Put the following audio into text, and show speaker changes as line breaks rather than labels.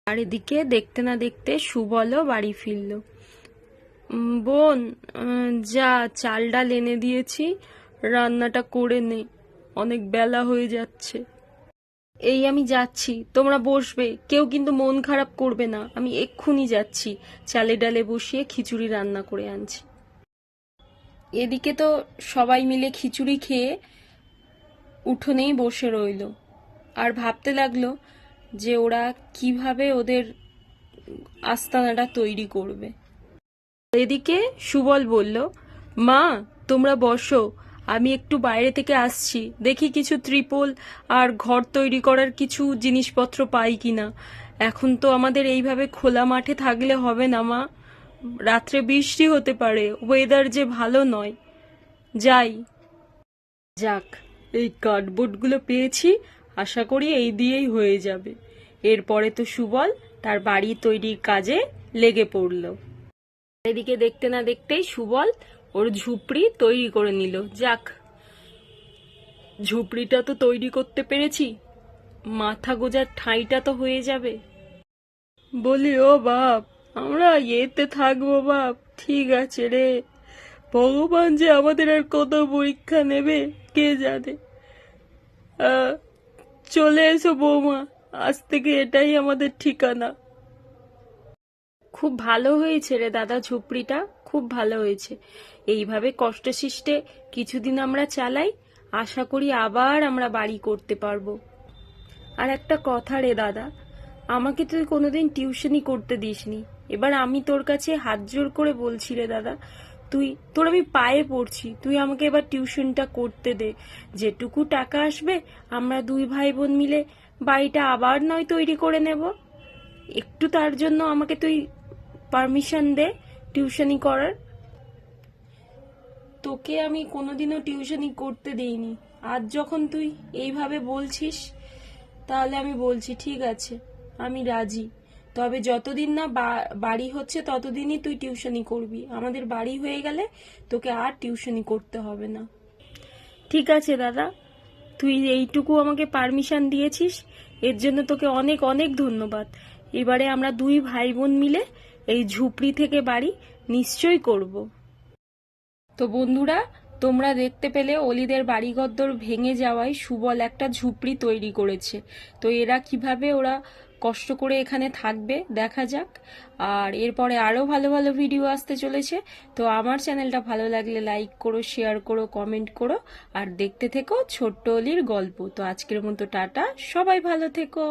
আর এদিকে দেখতে না দেখতে সুবলও বাড়ি ফিরল। বোন, যা চাল ডাল এনে দিয়েছি, রান্নাটা করে নে, অনেক বেলা হয়ে যাচ্ছে। এই আমি যাচ্ছি, তোমরা বসবে, কেউ কিন্তু মন খারাপ করবে না, আমি এক্ষুনি যাচ্ছি, চালে ডালে বসিয়ে খিচুড়ি রান্না করে আনছি। এদিকে তো সবাই মিলে খিচুড়ি খেয়ে উঠোনেই বসে রইল আর ভাবতে লাগলো যে ওরা কিভাবে ওদের আস্তানাটা তৈরি করবে। এদিকে সুবল বলল, মা তোমরা বসো, আমি একটু বাইরে থেকে আসছি, দেখি কিছু ত্রিপল আর ঘর তৈরি করার কিছু জিনিসপত্র পাই কিনা। এখন তো আমাদের এইভাবে খোলা মাঠে থাকলে হবে না মা, রাত্রে বৃষ্টি হতে পারে, ওয়েদার যে ভালো নয়। যাই। যাক, এই কার্ডবোর্ডগুলো পেয়েছি, আশা করি এই দিয়েই হয়ে যাবে। এরপরে তো সুবল তার বাড়ি তৈরির কাজে লেগে পড়ল। এদিকে দেখতে না দেখতেই সুবল ওর ঝুপড়ি তৈরি করে নিল। যাক, ঝুপড়িটা তো তৈরি করতে পেরেছি, মাথা গোজার ঠাঁইটা তো হয়ে যাবে। বলি, ও বাপ, আমরা এতে থাকবো বাপ? ঠিক আছে রে, ভগবান যে আমাদের আর কত পরীক্ষা নেবে কে জানে। চলে এসো বৌমা, আজ থেকে এটাই আমাদের ঠিকানা। খুব ভালো হয়েছে রে দাদা, ঝুপড়িটা খুব ভালো হয়েছে। এইভাবে কষ্টসিষ্টে কিছুদিন আমরা চালাই, আশা করি আবার আমরা বাড়ি করতে পারবো। আর একটা কথা রে দাদা, আমাকে তুই কোনোদিন টিউশনি করতে দিসনি, এবার আমি তোর কাছে হাত জোর করে বলছি রে দাদা, তোর আমি পায়ে পড়ছি, তুই আমাকে এবার টিউশনটা করতে দে। যেটুকু টাকা আসবে আমরা দুই ভাই বোন মিলে বাড়িটা আবার নয় তৈরি করে নেব। একটু তার জন্য আমাকে তুই পারমিশন দে টিউশনি করার। তোকে আমি কোনোদিনও টিউশনি করতে দেইনি, আজ যখন তুই এইভাবে বলছিস তাহলে আমি বলছি ঠিক আছে, আমি রাজি। তবে যতদিন না বাড়ি হচ্ছে ততদিনই তুই টিউশনি করবি, আমাদের বাড়ি হয়ে গেলে তোকে আর টিউশনি করতে হবে না। ঠিক আছে দাদা, তুই এইটুকু আমাকে পারমিশন দিয়েছিস, এর জন্য তোকে অনেক অনেক ধন্যবাদ। এবারে আমরা দুই ভাই বোন মিলে এই ঝুপড়ি থেকে বাড়ি নিশ্চয়ই করব। তো বন্ধুরা, তোমরা দেখতে পেলে অলিদের বাড়িঘরদোর ভেঙে যাওয়ায় সুবল একটা ঝুপড়ি তৈরি করেছে। তো এরা কিভাবে ওরা কষ্ট করে এখানে থাকবে দেখা যাক। আর এরপরে আরো ভালো ভালো ভিডিও আসতে চলেছে। তো আমার চ্যানেলটা ভালো লাগলে লাইক করো, শেয়ার করো, কমেন্ট করো আর দেখতে থেকো ছোট্ট অলির গল্প। তো আজকের মতো টাটা, সবাই ভালো থেকো।